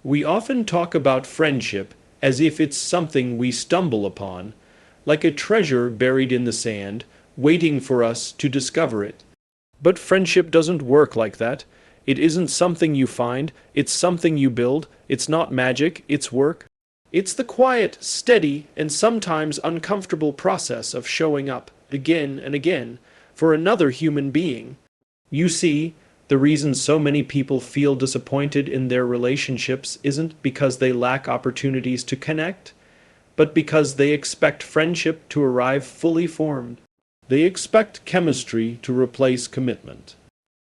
We often talk about friendship as if it's something we stumble upon, like a treasure buried in the sand, waiting for us to discover it. But friendship doesn't work like that. It isn't something you find, it's something you build. It's not magic, it's work. It's the quiet, steady, and sometimes uncomfortable process of showing up, again and again, for another human being. You see, the reason so many people feel disappointed in their relationships isn't because they lack opportunities to connect, but because they expect friendship to arrive fully formed. They expect chemistry to replace commitment.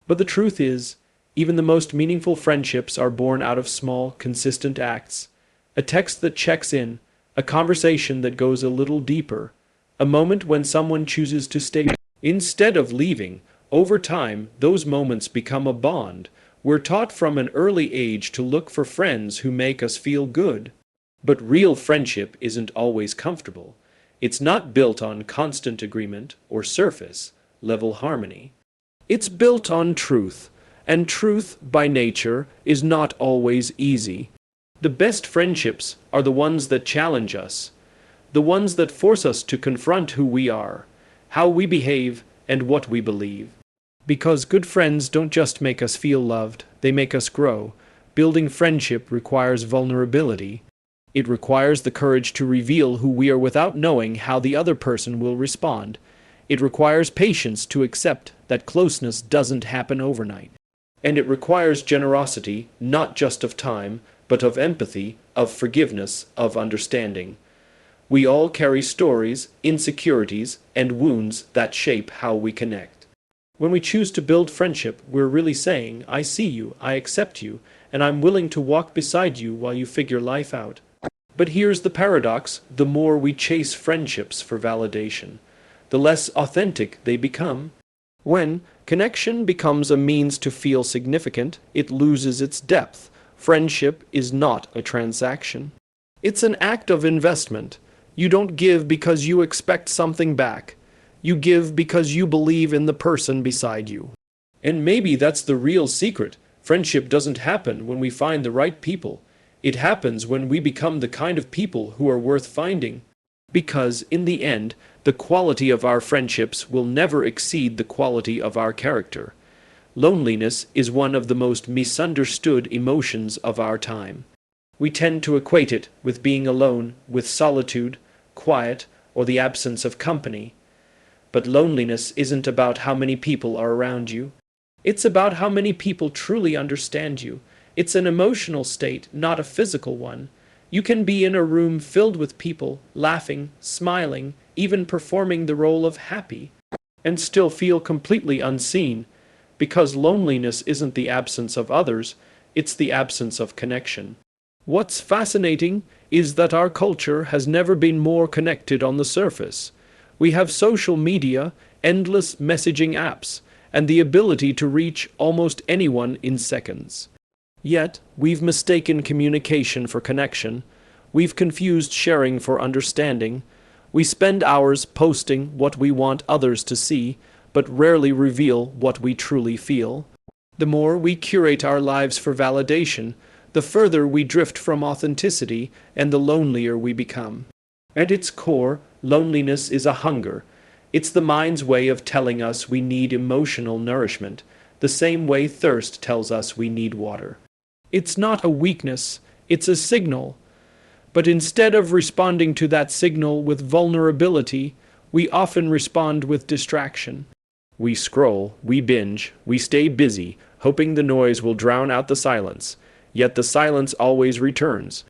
But the truth is, even the most meaningful friendships are born out of small, consistent acts. A text that checks in, a conversation that goes a little deeper, a moment when someone chooses to stay instead of leaving. Over time, those moments become a bond. We're taught from an early age to look for friends who make us feel good. But real friendship isn't always comfortable. It's not built on constant agreement or surface-level harmony. It's built on truth, and truth, by nature, is not always easy. The best friendships are the ones that challenge us, the ones that force us to confront who we are, how we behave, and what we believe. Because good friends don't just make us feel loved, they make us grow. Building friendship requires vulnerability. It requires the courage to reveal who we are without knowing how the other person will respond. It requires patience to accept that closeness doesn't happen overnight. And it requires generosity, not just of time, but of empathy, of forgiveness, of understanding. We all carry stories, insecurities, and wounds that shape how we connect. When we choose to build friendship, we're really saying, I see you, I accept you, and I'm willing to walk beside you while you figure life out. But here's the paradox: the more we chase friendships for validation, the less authentic they become. When connection becomes a means to feel significant, it loses its depth. Friendship is not a transaction. It's an act of investment. You don't give because you expect something back. You give because you believe in the person beside you. And maybe that's the real secret. Friendship doesn't happen when we find the right people. It happens when we become the kind of people who are worth finding. Because, in the end, the quality of our friendships will never exceed the quality of our character. Loneliness is one of the most misunderstood emotions of our time. We tend to equate it with being alone, with solitude, quiet, or the absence of company. But loneliness isn't about how many people are around you. It's about how many people truly understand you. It's an emotional state, not a physical one. You can be in a room filled with people, laughing, smiling, even performing the role of happy, and still feel completely unseen, because loneliness isn't the absence of others, it's the absence of connection. What's fascinating is that our culture has never been more connected on the surface. We have social media, endless messaging apps, and the ability to reach almost anyone in seconds. Yet, we've mistaken communication for connection. We've confused sharing for understanding. We spend hours posting what we want others to see, but rarely reveal what we truly feel. The more we curate our lives for validation, the further we drift from authenticity, and the lonelier we become. At its core, loneliness is a hunger. It's the mind's way of telling us we need emotional nourishment, the same way thirst tells us we need water. It's not a weakness, it's a signal. But instead of responding to that signal with vulnerability, we often respond with distraction. We scroll, we binge, we stay busy, hoping the noise will drown out the silence. Yet the silence always returns.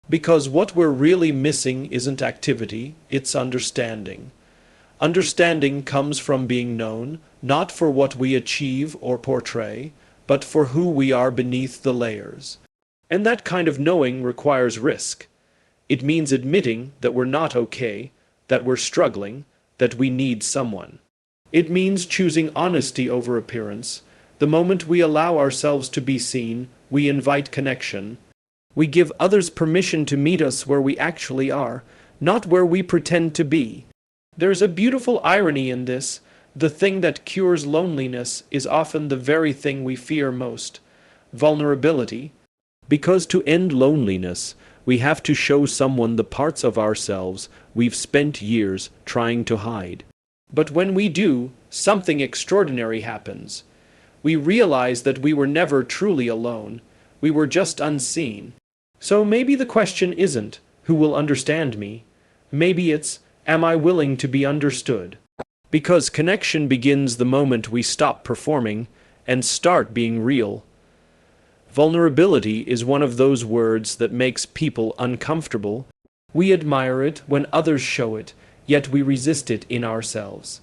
Because what we're really missing isn't activity, it's understanding. Understanding comes from being known, not for what we achieve or portray, but for who we are beneath the layers. And that kind of knowing requires risk. It means admitting that we're not okay, that we're struggling, that we need someone. It means choosing honesty over appearance. The moment we allow ourselves to be seen, we invite connection. We give others permission to meet us where we actually are, not where we pretend to be. There's a beautiful irony in this. The thing that cures loneliness is often the very thing we fear most: vulnerability. Because to end loneliness, we have to show someone the parts of ourselves we've spent years trying to hide. But when we do, something extraordinary happens. We realize that we were never truly alone. We were just unseen. So maybe the question isn't, who will understand me? Maybe it's, am I willing to be understood? Because connection begins the moment we stop performing and start being real. Vulnerability is one of those words that makes people uncomfortable. We admire it when others show it, yet we resist it in ourselves.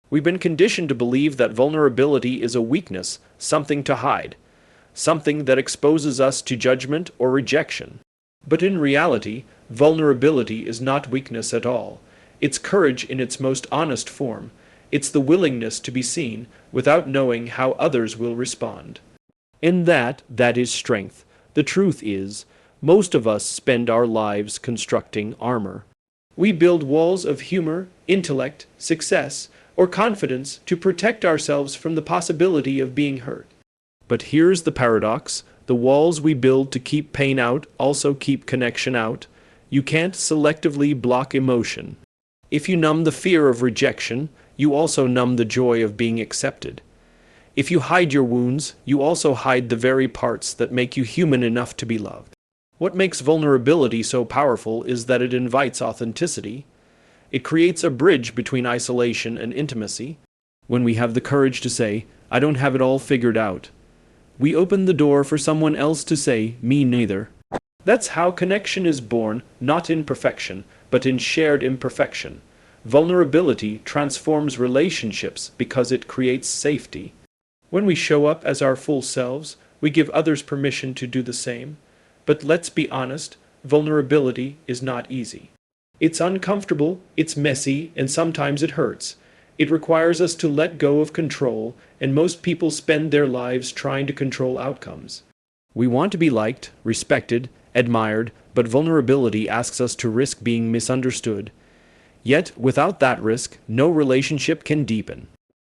We've been conditioned to believe that vulnerability is a weakness, something to hide, something that exposes us to judgment or rejection. But in reality, vulnerability is not weakness at all. It's courage in its most honest form. It's the willingness to be seen without knowing how others will respond. And that is strength. The truth is, most of us spend our lives constructing armor. We build walls of humor, intellect, success, or confidence to protect ourselves from the possibility of being hurt. But here's the paradox. The walls we build to keep pain out also keep connection out. You can't selectively block emotion. If you numb the fear of rejection, you also numb the joy of being accepted. If you hide your wounds, you also hide the very parts that make you human enough to be loved. What makes vulnerability so powerful is that it invites authenticity. It creates a bridge between isolation and intimacy. When we have the courage to say, I don't have it all figured out, we open the door for someone else to say, me neither. That's how connection is born, not in perfection, but in shared imperfection. Vulnerability transforms relationships because it creates safety. When we show up as our full selves, we give others permission to do the same. But let's be honest, vulnerability is not easy. It's uncomfortable, it's messy, and sometimes it hurts. It requires us to let go of control, and most people spend their lives trying to control outcomes. We want to be liked, respected, admired, but vulnerability asks us to risk being misunderstood. Yet, without that risk, no relationship can deepen.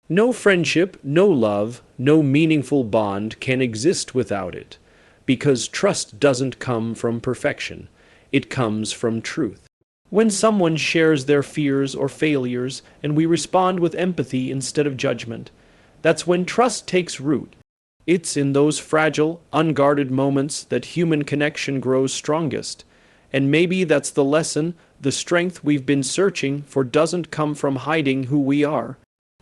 No friendship, no love, no meaningful bond can exist without it. Because trust doesn't come from perfection. It comes from truth. When someone shares their fears or failures and we respond with empathy instead of judgment, that's when trust takes root. It's in those fragile, unguarded moments that human connection grows strongest. And maybe that's the lesson. The strength we've been searching for doesn't come from hiding who we are.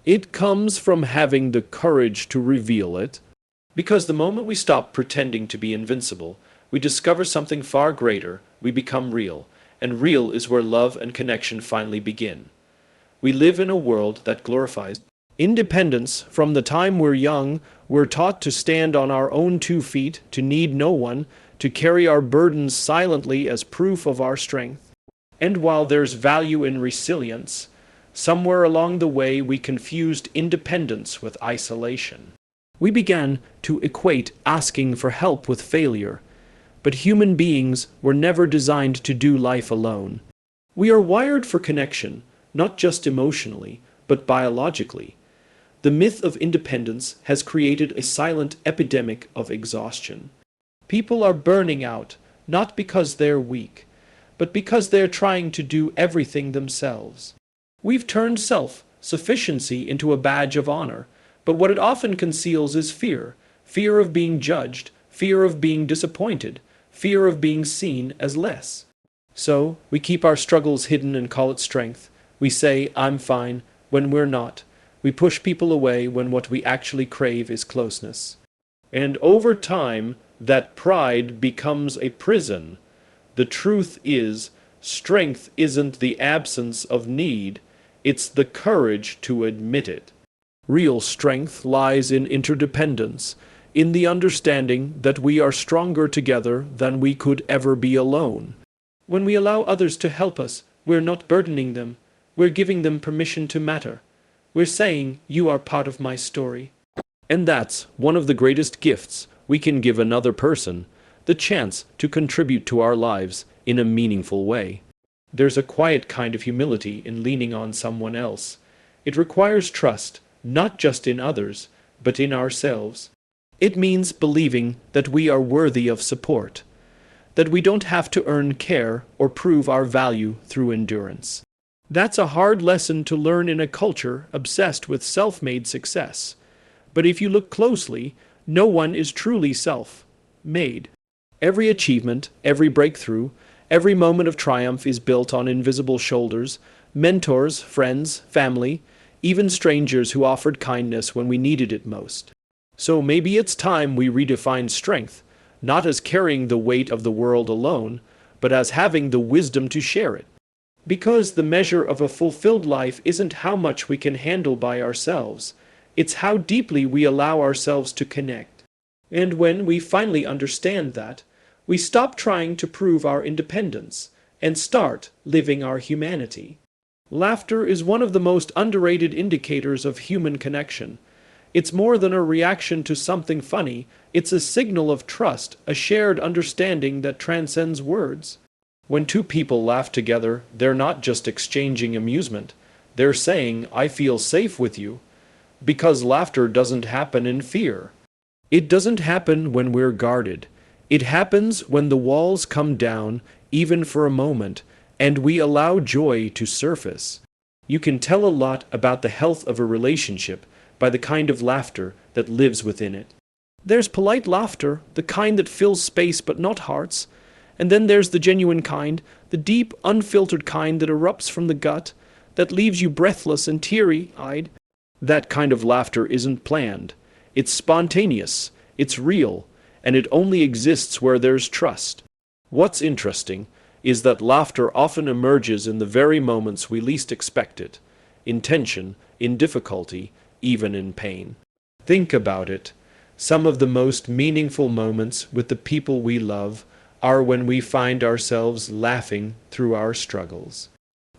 It comes from having the courage to reveal it. Because the moment we stop pretending to be invincible, we discover something far greater. We become real. And real is where love and connection finally begin. We live in a world that glorifies independence. From the time we're young, we're taught to stand on our own 2 feet, to need no one, to carry our burdens silently as proof of our strength. And while there's value in resilience, somewhere along the way we confused independence with isolation. We began to equate asking for help with failure. But human beings were never designed to do life alone. We are wired for connection, not just emotionally, but biologically. The myth of independence has created a silent epidemic of exhaustion. People are burning out, not because they're weak, but because they're trying to do everything themselves. We've turned self-sufficiency into a badge of honor, but what it often conceals is fear. Fear of being judged, fear of being disappointed, fear of being seen as less. So, we keep our struggles hidden and call it strength. We say, I'm fine, when we're not. We push people away when what we actually crave is closeness. And over time, that pride becomes a prison. The truth is, strength isn't the absence of need, it's the courage to admit it. Real strength lies in interdependence, in the understanding that we are stronger together than we could ever be alone. When we allow others to help us, we're not burdening them. We're giving them permission to matter. We're saying, you are part of my story. And that's one of the greatest gifts we can give another person, the chance to contribute to our lives in a meaningful way. There's a quiet kind of humility in leaning on someone else. It requires trust, not just in others, but in ourselves. It means believing that we are worthy of support, that we don't have to earn care or prove our value through endurance. That's a hard lesson to learn in a culture obsessed with self-made success. But if you look closely, no one is truly self-made. Every achievement, every breakthrough, every moment of triumph is built on invisible shoulders, mentors, friends, family, even strangers who offered kindness when we needed it most. So maybe it's time we redefine strength, not as carrying the weight of the world alone, but as having the wisdom to share it. Because the measure of a fulfilled life isn't how much we can handle by ourselves, it's how deeply we allow ourselves to connect. And when we finally understand that, we stop trying to prove our independence and start living our humanity. Laughter is one of the most underrated indicators of human connection. It's more than a reaction to something funny, it's a signal of trust, a shared understanding that transcends words. When two people laugh together, they're not just exchanging amusement, they're saying, "I feel safe with you." Because laughter doesn't happen in fear. It doesn't happen when we're guarded. It happens when the walls come down, even for a moment, and we allow joy to surface. You can tell a lot about the health of a relationship by the kind of laughter that lives within it. There's polite laughter, the kind that fills space but not hearts, and then there's the genuine kind, the deep, unfiltered kind that erupts from the gut, that leaves you breathless and teary-eyed. That kind of laughter isn't planned. It's spontaneous, it's real, and it only exists where there's trust. What's interesting is that laughter often emerges in the very moments we least expect it, in tension, in difficulty, even in pain. Think about it. Some of the most meaningful moments with the people we love are when we find ourselves laughing through our struggles.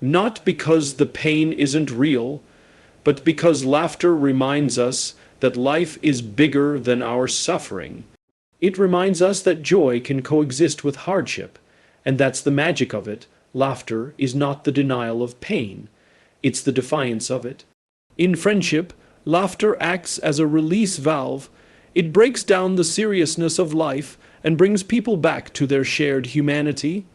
Not because the pain isn't real, but because laughter reminds us that life is bigger than our suffering. It reminds us that joy can coexist with hardship, and that's the magic of it. Laughter is not the denial of pain, it's the defiance of it. In friendship, laughter acts as a release valve. It breaks down the seriousness of life and brings people back to their shared humanity.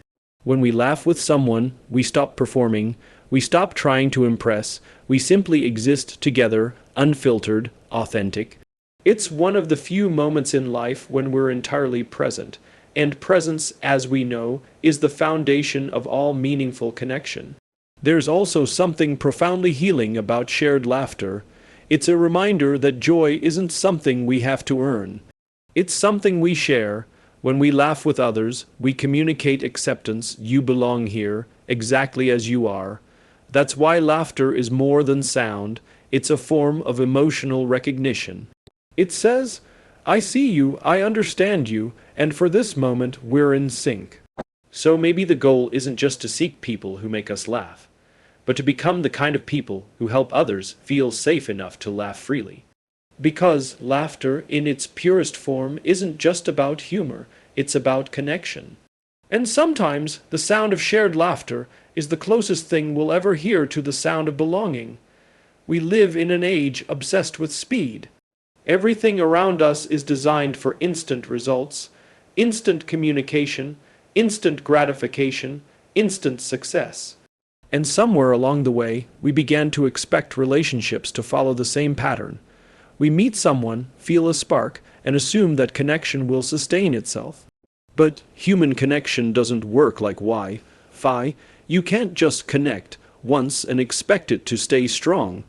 When we laugh with someone, we stop performing, we stop trying to impress, we simply exist together, unfiltered, authentic. It's one of the few moments in life when we're entirely present, and presence, as we know, is the foundation of all meaningful connection. There's also something profoundly healing about shared laughter. It's a reminder that joy isn't something we have to earn. It's something we share. When we laugh with others, we communicate acceptance. You belong here, exactly as you are. That's why laughter is more than sound. It's a form of emotional recognition. It says, "I see you, I understand you, and for this moment we're in sync." So maybe the goal isn't just to seek people who make us laugh, but to become the kind of people who help others feel safe enough to laugh freely. Because laughter, in its purest form, isn't just about humor, it's about connection. And sometimes the sound of shared laughter is the closest thing we'll ever hear to the sound of belonging. We live in an age obsessed with speed. Everything around us is designed for instant results, instant communication, instant gratification, instant success. And somewhere along the way, we began to expect relationships to follow the same pattern. We meet someone, feel a spark, and assume that connection will sustain itself. But human connection doesn't work like Wi-Fi. You can't just connect once and expect it to stay strong.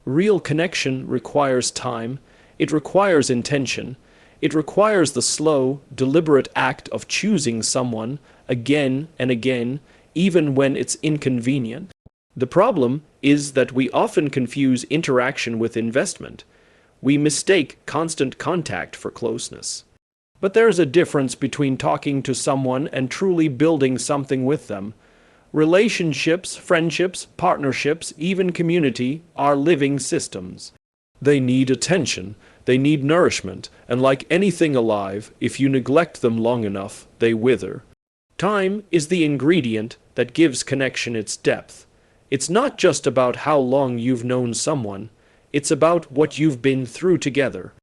Real connection requires time. It requires intention. It requires the slow, deliberate act of choosing someone again and again, even when it's inconvenient. The problem is that we often confuse interaction with investment. We mistake constant contact for closeness. But there's a difference between talking to someone and truly building something with them. Relationships, friendships, partnerships, even community are living systems. They need attention, they need nourishment, and like anything alive, if you neglect them long enough, they wither. Time is the ingredient that gives connection its depth. It's not just about how long you've known someone, it's about what you've been through together.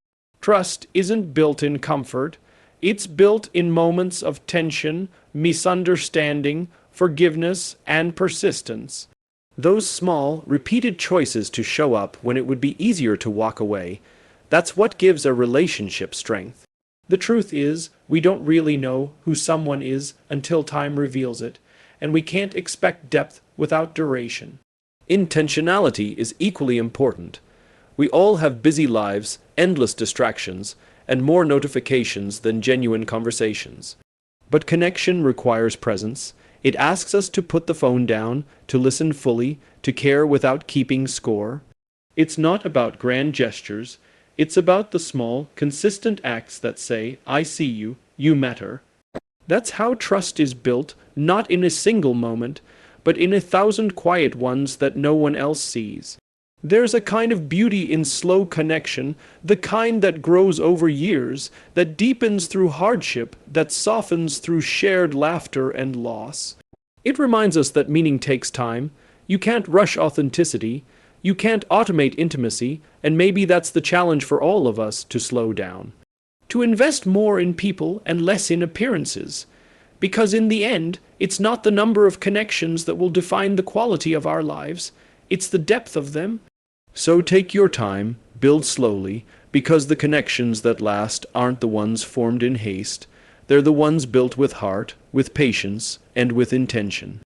Trust isn't built in comfort. It's built in moments of tension, misunderstanding, forgiveness, and persistence. Those small, repeated choices to show up when it would be easier to walk away, that's what gives a relationship strength. The truth is, we don't really know who someone is until time reveals it, and we can't expect depth without duration. Intentionality is equally important. We all have busy lives, endless distractions, and more notifications than genuine conversations. But connection requires presence. It asks us to put the phone down, to listen fully, to care without keeping score. It's not about grand gestures. It's about the small, consistent acts that say, I see you, you matter. That's how trust is built, not in a single moment, but in 1,000 quiet ones that no one else sees. There's a kind of beauty in slow connection, the kind that grows over years, that deepens through hardship, that softens through shared laughter and loss. It reminds us that meaning takes time. You can't rush authenticity. You can't automate intimacy, and maybe that's the challenge for all of us, to slow down. To invest more in people and less in appearances. Because in the end, it's not the number of connections that will define the quality of our lives. It's the depth of them. So take your time, build slowly, because the connections that last aren't the ones formed in haste. They're the ones built with heart, with patience, and with intention.